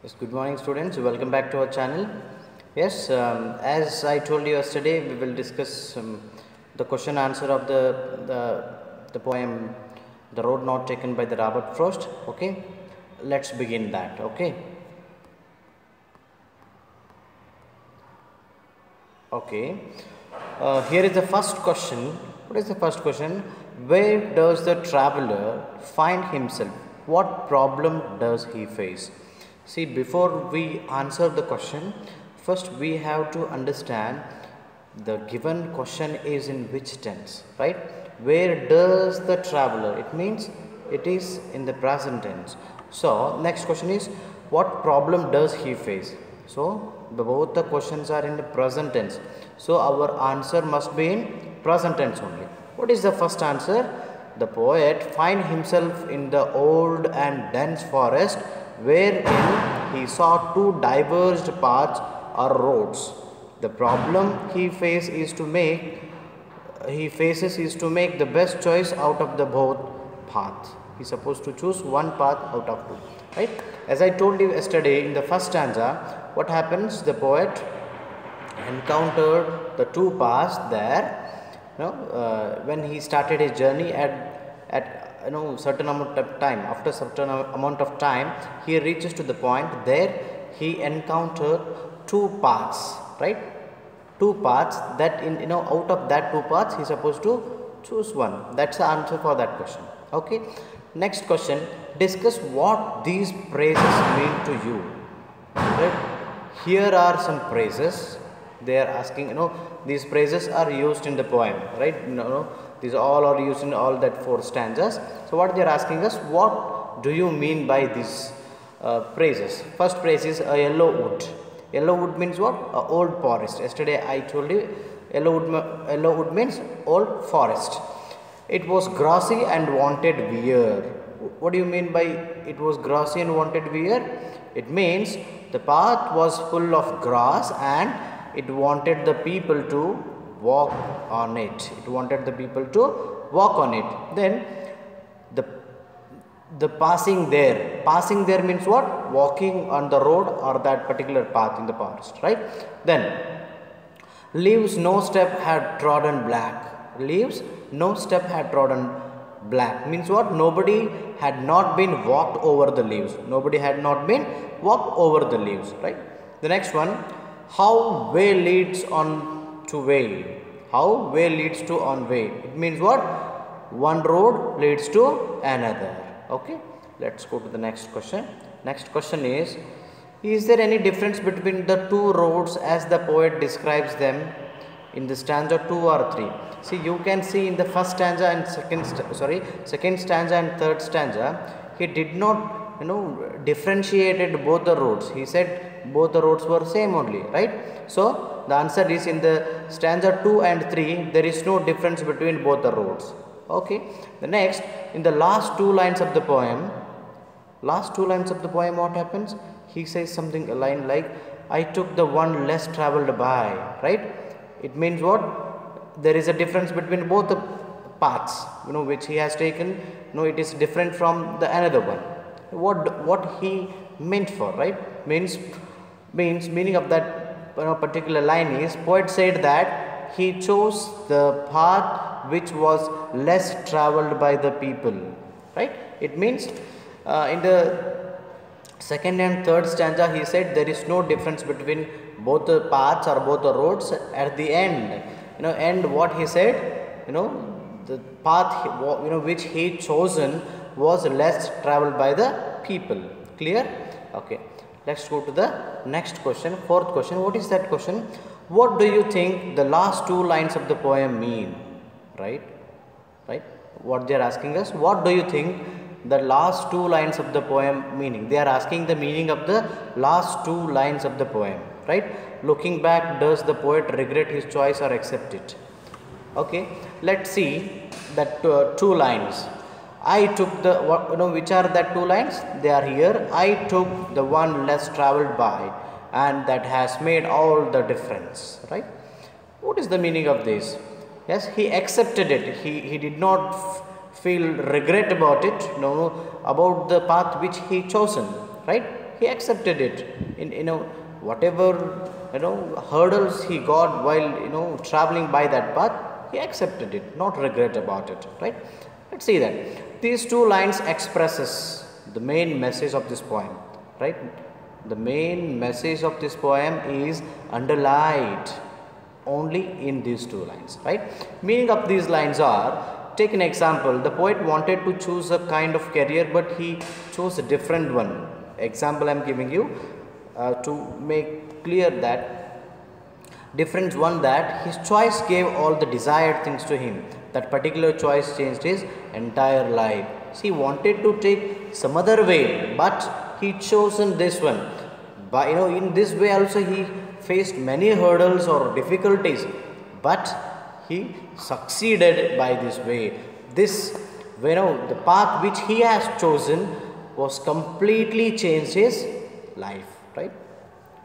Yes, good morning students. Welcome back to our channel. Yes, as I told you yesterday, we will discuss the question answer of the poem "The Road Not Taken" by the Robert Frost. Okay, let's begin that. Okay. Okay. Here is the first question. What is the first question? Where does the traveler find himself? What problem does he face? See, before we answer the question, first we have to understand the given question is in which tense, right? Where does the traveler? It means it is in the present tense. So, next question is what problem does he face? So, both the questions are in the present tense. So, our answer must be in present tense only. What is the first answer? The poet find himself in the old and dense forest wherein he saw two diverged paths or roads. The problem he faces is to make the best choice out of the both paths. He is supposed to choose one path out of two, right? As I told you yesterday in the first stanza, what happens? The poet encountered the two paths there. When he started his journey at certain amount of time. After certain amount of time, he reaches to the point there he encountered two paths, right? Two paths that out of that two paths he is supposed to choose one. That's the answer for that question. Okay. Next question, discuss what these praises mean to you. Right? Here are some praises. They are asking, these praises are used in the poem, right? These all are used in all that four stanzas. So what they are asking us, what do you mean by these praises? First praise is a yellow wood. Yellow wood means what? A old forest. Yesterday I told you yellow wood means old forest. It was grassy and wanted wear. What do you mean by it was grassy and wanted wear? It means the path was full of grass and it wanted the people to walk on it. It wanted the people to walk on it. Then the passing there means what? Walking on the road or that particular path in the forest, right? Then leaves no step had trodden black. Leaves no step had trodden black means what? Nobody had not been walked over the leaves. Nobody had not been walked over the leaves, right? The next one, how way leads on to way. How way leads to on way. It means what? One road leads to another. Okay, let's go to the next question. Next question is there any difference between the two roads as the poet describes them in the stanza 2 or 3? See, you can see in the first stanza and second stanza and third stanza, he did not differentiated both the roads. He said both the roads were same only, right? So the answer is in the stanza 2 and 3, there is no difference between both the roads. Okay. The next, in the last two lines of the poem, what happens? He says something, a line like, I took the one less traveled by, right? It means what? There is a difference between both the paths, which he has taken. It is different from the another one. What he meant for, right? Means meaning of that particular line is, poet said that he chose the path which was less traveled by the people, right? It means in the second and third stanza he said there is no difference between both the paths or both the roads. At the end, and what he said, the path which he chosen was less traveled by the people. Clear? Okay, let's go to the next question, fourth question. What is that question? What do you think the last two lines of the poem mean? Right? What they are asking us, what do you think the last two lines of the poem meaning? They are asking the meaning of the last two lines of the poem, right? Looking back, does the poet regret his choice or accept it? Okay, let's see that two lines. I took the which are that two lines? They are here. I took the one less traveled by, and that has made all the difference, right? What is the meaning of this? Yes, he accepted it. He did not feel regret about it, about the path which he chosen, right? He accepted it. In whatever hurdles he got while traveling by that path, he accepted it, not regret about it, right? Let's see that these two lines expresses the main message of this poem, right? The main message of this poem is underlined only in these two lines, right? Meaning of these lines are, take an example, the poet wanted to choose a kind of career but he chose a different one. Example I am giving you to make clear that difference one, that his choice gave all the desired things to him. That particular choice changed his entire life. See, he wanted to take some other way, but he chosen this one. But in this way also he faced many hurdles or difficulties, but he succeeded by this way. This, the path which he has chosen was completely changed his life, right?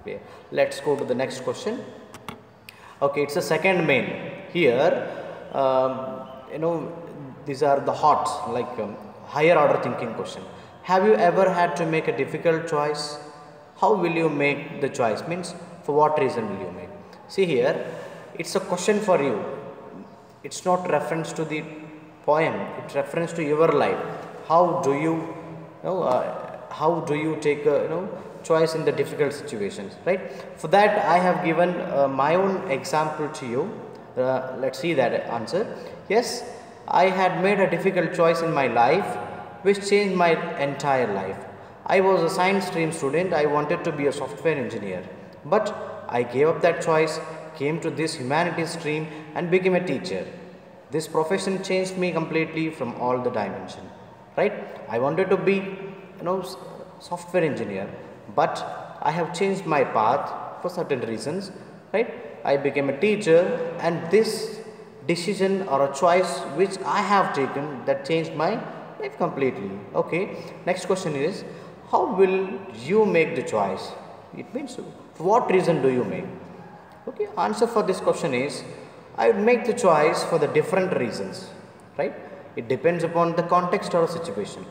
Okay. Let's go to the next question. Okay, it's a second main. Here, these are the hot, like higher order thinking question. Have you ever had to make a difficult choice? How will you make the choice? Means, for what reason will you make? See here, it's a question for you. It's not reference to the poem. It's reference to your life. How do you, how do you take a choice in the difficult situations, right? For that I have given my own example to you. Let's see that answer. Yes, I had made a difficult choice in my life which changed my entire life. I was a science stream student. I wanted to be a software engineer, but I gave up that choice, came to this humanities stream and became a teacher. This profession changed me completely from all the dimension, right? I wanted to be software engineer, but I have changed my path for certain reasons, right? I became a teacher, and this decision or a choice which I have taken, that changed my life completely. Okay, next question is, how will you make the choice? It means, for what reason do you make? Okay, answer for this question is, I would make the choice for the different reasons, right? It depends upon the context or situation.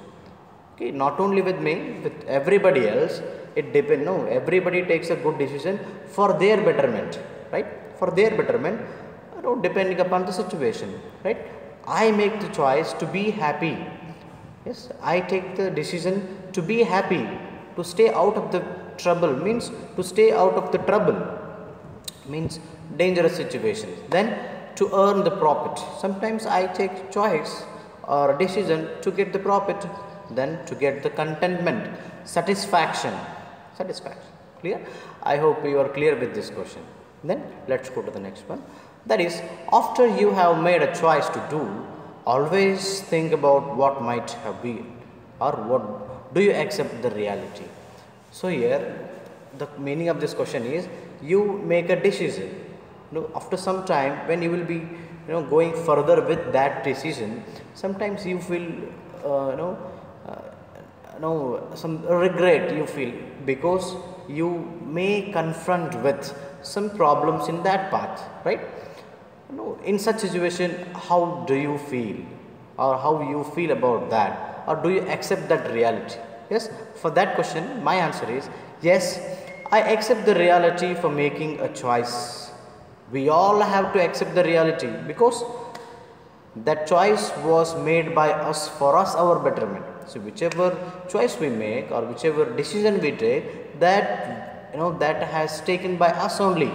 Okay, not only with me, with everybody else, it depends. No, everybody takes a good decision for their betterment, right? For their betterment, depending upon the situation, right? I make the choice to be happy. Yes, I take the decision to be happy, to stay out of the trouble, means to stay out of the trouble, means dangerous situations. Then to earn the profit. Sometimes I take choice or decision to get the profit, then to get the contentment, satisfaction. Clear? I hope you are clear with this question. Then let's go to the next one. That is, after you have made a choice to do, always think about what might have been, or what do you accept the reality. So here the meaning of this question is, you make a decision. After some time, when you will be going further with that decision, sometimes you feel some regret you feel, because you may confront with some problems in that path, right? In such situation, how do you feel, or how you feel about that, or do you accept that reality? Yes, for that question my answer is yes, I accept the reality for making a choice. We all have to accept the reality, because that choice was made by us, for us, our betterment. So whichever choice we make or whichever decision we take, that that has taken by us only,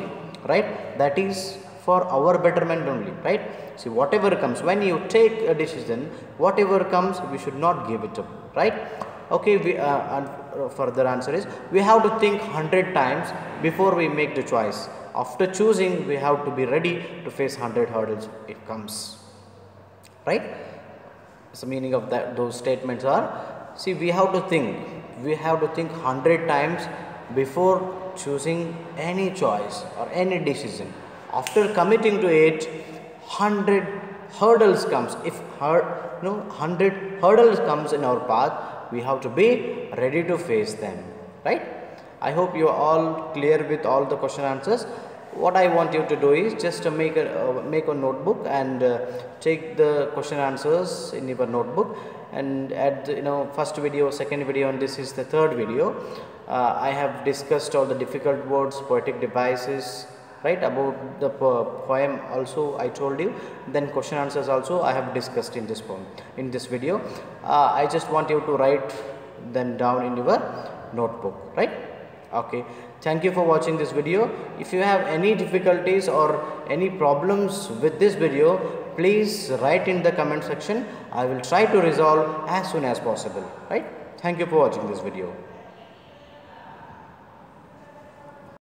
right? That is for our betterment only, right? See, whatever comes, when you take a decision, whatever comes, we should not give it up, right? Okay, and further answer is, we have to think 100 times before we make the choice. After choosing, we have to be ready to face 100 hurdles it comes, right? So meaning of that, those statements are, see, we have to think 100 times before choosing any choice or any decision. After committing to it, 100 hurdles comes. If 100 hurdles comes in our path, we have to be ready to face them, right? I hope you are all clear with all the question answers. What I want you to do is just to make a notebook and take the question answers in your notebook, and add first video, second video, and this is the third video. I have discussed all the difficult words, poetic devices, right? About the poem also I told you. Then question answers also I have discussed in this poem, in this video. I just want you to write them down in your notebook, right? Okay, thank you for watching this video. If you have any difficulties or any problems with this video, please write in the comment section. I will try to resolve as soon as possible, right? Thank you for watching this video.